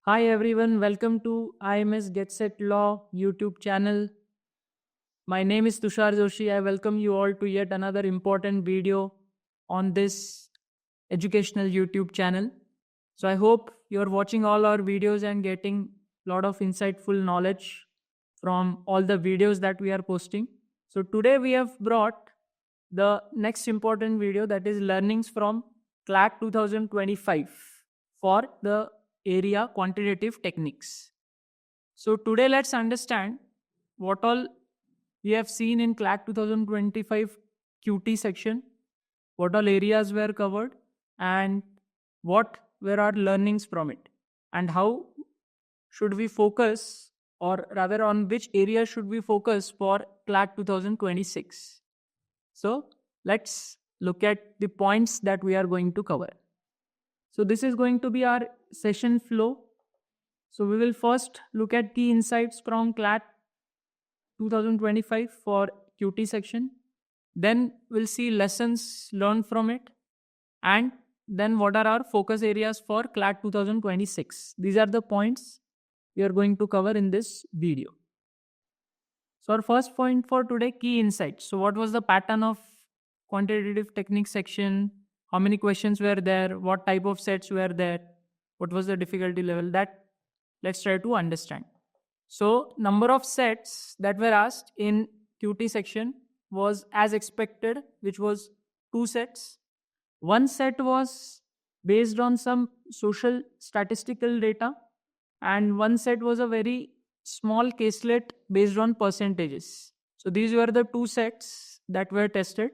Hi everyone, welcome to IMS Get Set Law YouTube channel. My name is Tushar Joshi. I welcome you all to yet another important video on this educational YouTube channel. So I hope you're watching all our videos and getting a lot of insightful knowledge from all the videos that we are posting. So today we have brought the next important video, that is learnings from CLAT 2025 for the area quantitative techniques. So today let's understand what all we have seen in CLAT 2025 QT section, what all areas were covered, and what were our learnings from it, and how should we focus, or rather on which area should we focus for CLAT 2026. So let's look at the points that we are going to cover. So this is going to be our session flow. So we will first look at key insights from CLAT 2025 for QT section. Then we'll see lessons learned from it. And then what are our focus areas for CLAT 2026. These are the points we are going to cover in this video. So our first point for today, key insights. So what was the pattern of quantitative technique section? How many questions were there? What type of sets were there? What was the difficulty level? That let's try to understand. So number of sets that were asked in QT section was as expected, which was 2 sets. One set was based on some social statistical data, and one set was a very small caselet based on percentages. So these were the 2 sets that were tested.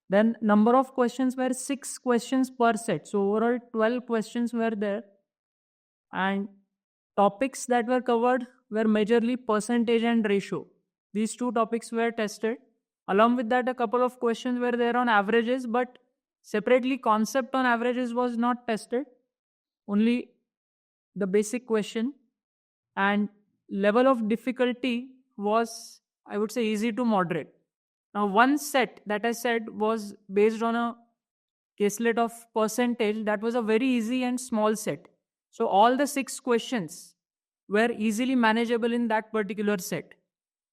Then number of questions were 6 questions per set. So overall 12 questions were there, and topics that were covered were majorly percentage and ratio. These two topics were tested. Along with that, a couple of questions were there on averages, but separately concept on averages was not tested. Only the basic question, and level of difficulty was, I would say, easy to moderate. Now, one set that I said was based on a caselet of percentage. That was a very easy and small set. So all the 6 questions were easily manageable in that particular set.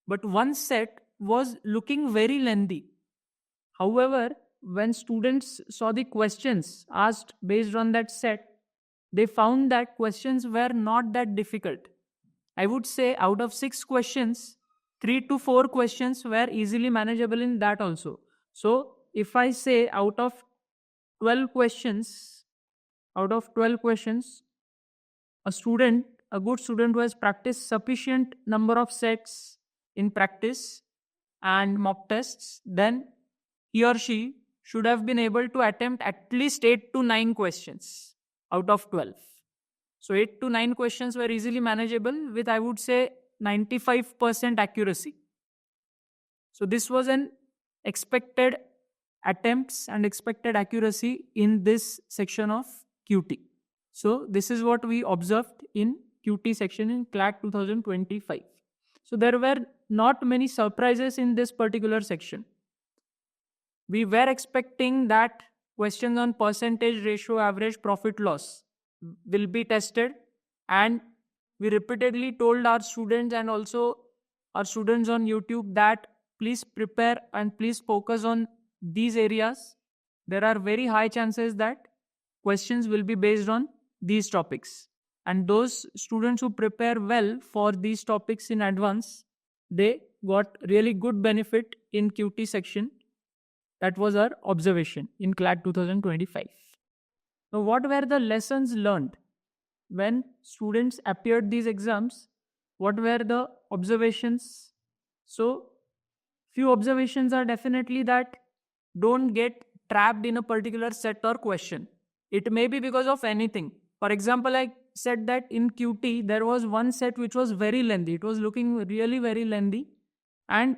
But one set was looking very lengthy. However, when students saw the questions asked based on that set, they found that questions were not that difficult. I would say out of 6 questions, 3 to 4 questions were easily manageable in that also. So if I say out of 12 questions, a good student who has practiced sufficient number of sets in practice and mock tests, then he or she should have been able to attempt at least 8 to 9 questions out of 12. So 8 to 9 questions were easily manageable with, I would say, 95% accuracy. So this was an expected attempts and expected accuracy in this section of QT. So this is what we observed in QT section in CLAT 2025. So there were not many surprises in this particular section. We were expecting that questions on percentage, ratio, average, profit, loss will be tested, and we repeatedly told our students and also our students on YouTube that please prepare and please focus on these areas. There are very high chances that questions will be based on these topics, and those students who prepare well for these topics in advance, they got really good benefit in QT section. That was our observation in CLAT 2025. Now, what were the lessons learned when students appeared these exams? What were the observations? So, few observations are definitely that don't get trapped in a particular set or question. It may be because of anything. For example, I said that in QT there was one set which was very lengthy. It was looking really very lengthy, and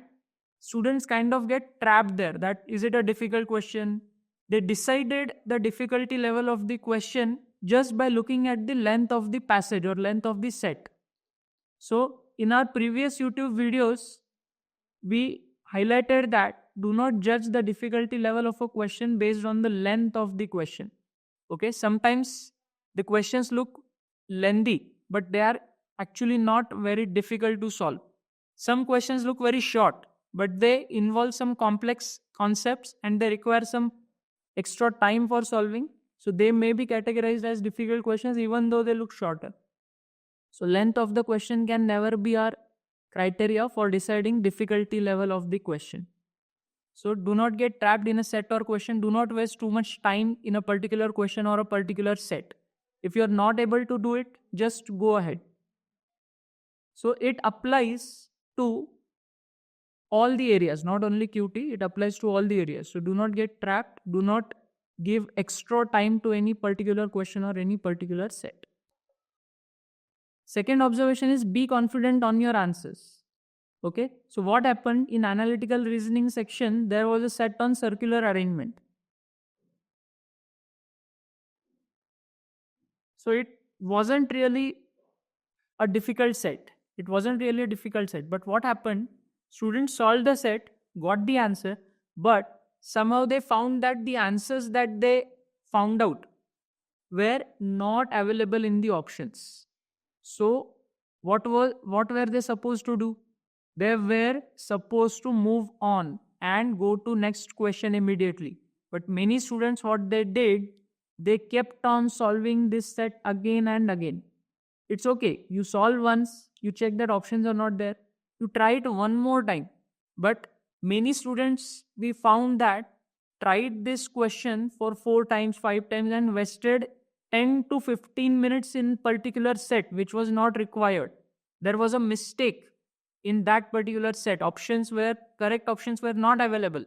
students kind of get trapped there. That is it a difficult question? They decided the difficulty level of the question just by looking at the length of the passage or length of the set. So in our previous YouTube videos, we highlighted that do not judge the difficulty level of a question based on the length of the question. Okay, sometimes the questions look lengthy, but they are actually not very difficult to solve. Some questions look very short, but they involve some complex concepts and they require some extra time for solving. So they may be categorized as difficult questions even though they look shorter. So length of the question can never be our criteria for deciding difficulty level of the question. So do not get trapped in a set or question. Do not waste too much time in a particular question or a particular set. If you are not able to do it, just go ahead. So it applies to all the areas, not only QT, it applies to all the areas. So do not get trapped. Do not give extra time to any particular question or any particular set. Second observation is be confident on your answers. Okay, so what happened in analytical reasoning section, there was a set on circular arrangement. So it wasn't really a difficult set. It wasn't really a difficult set. But what happened? Students solved the set, got the answer, but somehow they found that the answers that they found out were not available in the options. So what were they supposed to do? They were supposed to move on and go to next question immediately. But many students, what they did, they kept on solving this set again and again. It's okay. You solve once, you check that options are not there. You try it one more time. But many students, we found that tried this question for 4 times, 5 times and wasted 10 to 15 minutes in particular set, which was not required. There was a mistake in that particular set. Correct options were not available.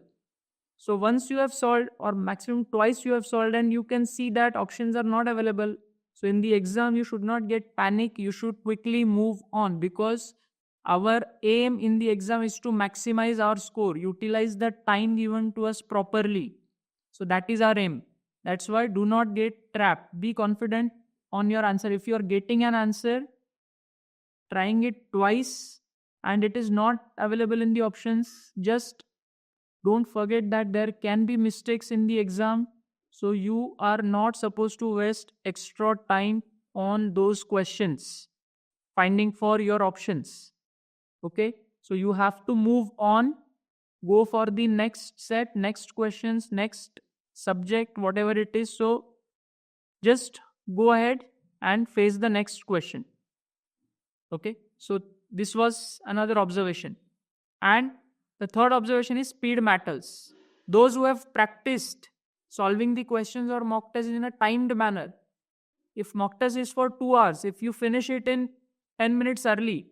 So once you have solved, or maximum twice you have solved, and you can see that options are not available. So in the exam, you should not get panic. You should quickly move on, because our aim in the exam is to maximize our score, utilize the time given to us properly. So that is our aim. That's why do not get trapped. Be confident on your answer. If you are getting an answer, trying it twice, and it is not available in the options, just don't forget that there can be mistakes in the exam. So you are not supposed to waste extra time on those questions, finding for your options. Okay, so you have to move on, go for the next set, next questions, next subject, whatever it is. So just go ahead and face the next question. Okay, so this was another observation. And the third observation is speed matters. Those who have practiced solving the questions or mock test in a timed manner, if mock test is for 2 hours, if you finish it in 10 minutes early,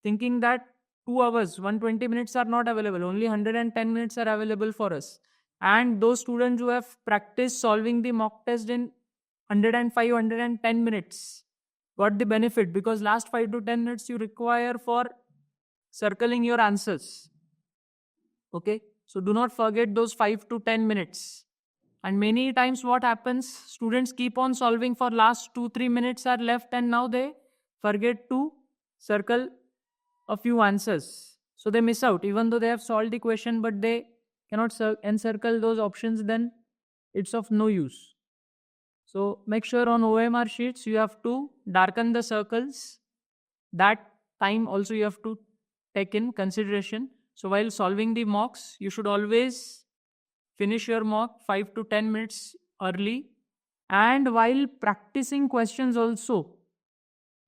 thinking that 2 hours, 120 minutes are not available, only 110 minutes are available for us. And those students who have practiced solving the mock test in 105, 110 minutes got the benefit, because last 5 to 10 minutes you require for circling your answers. Okay, so do not forget those 5 to 10 minutes. And many times what happens, students keep on solving for last 2-3 minutes are left, and now they forget to circle a few answers. So they miss out, even though they have solved the question, but they cannot encircle those options, then it's of no use. So make sure on OMR sheets you have to darken the circles. That time also you have to take in consideration. So while solving the mocks, you should always finish your mock 5 to 10 minutes early. And while practicing questions also,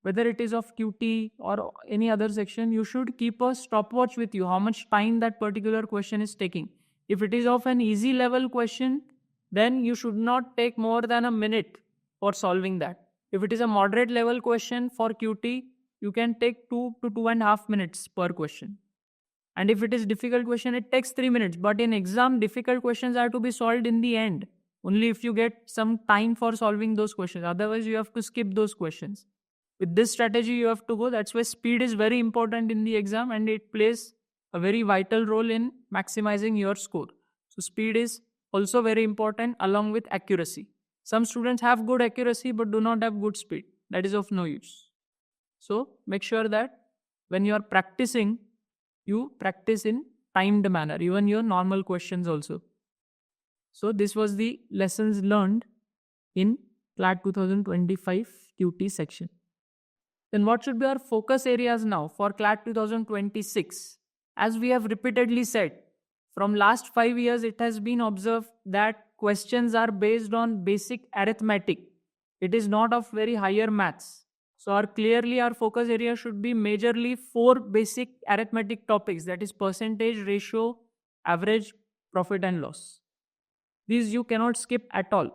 whether it is of QT or any other section, you should keep a stopwatch with you, how much time that particular question is taking. If it is of an easy level question, then you should not take more than a minute for solving that. If it is a moderate level question for QT, you can take 2 to 2.5 minutes per question. And if it is difficult question, it takes 3 minutes. But in exam, difficult questions are to be solved in the end, only if you get some time for solving those questions. Otherwise, you have to skip those questions. With this strategy, you have to go. That's why speed is very important in the exam, and it plays a very vital role in maximizing your score. So speed is also very important along with accuracy. Some students have good accuracy but do not have good speed. That is of no use. So make sure that when you are practicing, you practice in timed manner, even your normal questions also. So this was the lessons learned in CLAT 2025 QT section. Then what should be our focus areas now for CLAT 2026? As we have repeatedly said, from last 5 years, it has been observed that questions are based on basic arithmetic. It is not of very higher maths. So clearly our focus area should be majorly 4 basic arithmetic topics, that is percentage, ratio, average, profit and loss. These you cannot skip at all.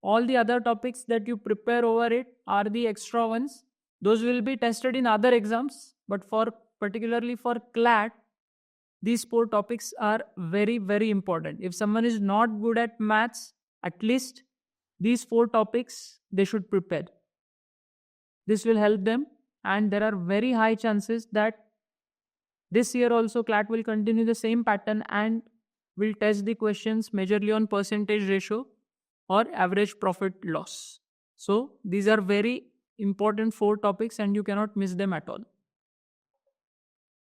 All the other topics that you prepare over it are the extra ones. Those will be tested in other exams, but particularly for CLAT, these 4 topics are very, very important. If someone is not good at maths, at least these 4 topics they should prepare. This will help them, and there are very high chances that this year also CLAT will continue the same pattern and will test the questions majorly on percentage ratio or average profit loss. So these are very important 4 topics and you cannot miss them at all.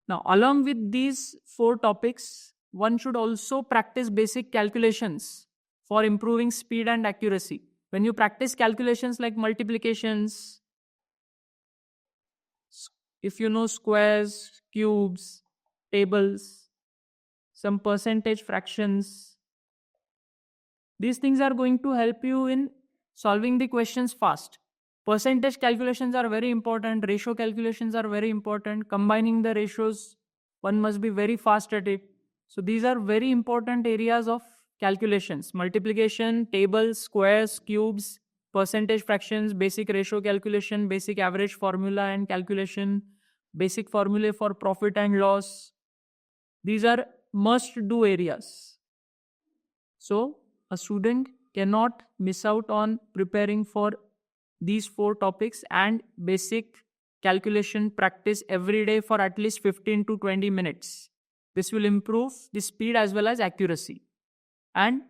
Now, along with these 4 topics, one should also practice basic calculations for improving speed and accuracy. When you practice calculations like multiplications, if you know squares, cubes, tables, some percentage fractions, these things are going to help you in solving the questions fast. Percentage calculations are very important. Ratio calculations are very important. Combining the ratios, one must be very fast at it. So these are very important areas of calculations. Multiplication, tables, squares, cubes, percentage fractions, basic ratio calculation, basic average formula and calculation, basic formula for profit and loss. These are must-do areas. So a student cannot miss out on preparing for these 4 topics and basic calculation practice every day for at least 15 to 20 minutes. This will improve the speed as well as accuracy. And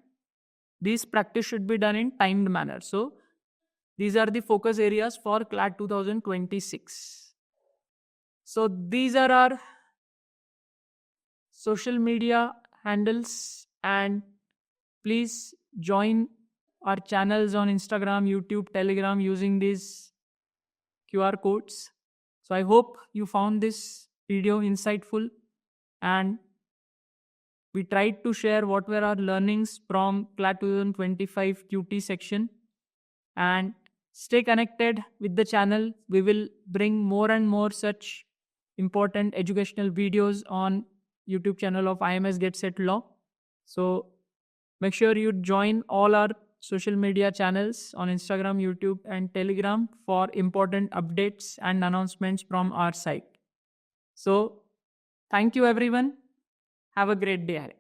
this practice should be done in timed manner. So these are the focus areas for CLAT 2026. So these are our social media handles, and please join our channels on Instagram, YouTube, Telegram using these QR codes. So I hope you found this video insightful, and we tried to share what were our learnings from CLAT 2025 QT section. And stay connected with the channel. We will bring more and more such important educational videos on YouTube channel of IMS Get Set Law. So make sure you join all our social media channels on Instagram, YouTube and Telegram for important updates and announcements from our site. So thank you everyone. Have a great day ahead.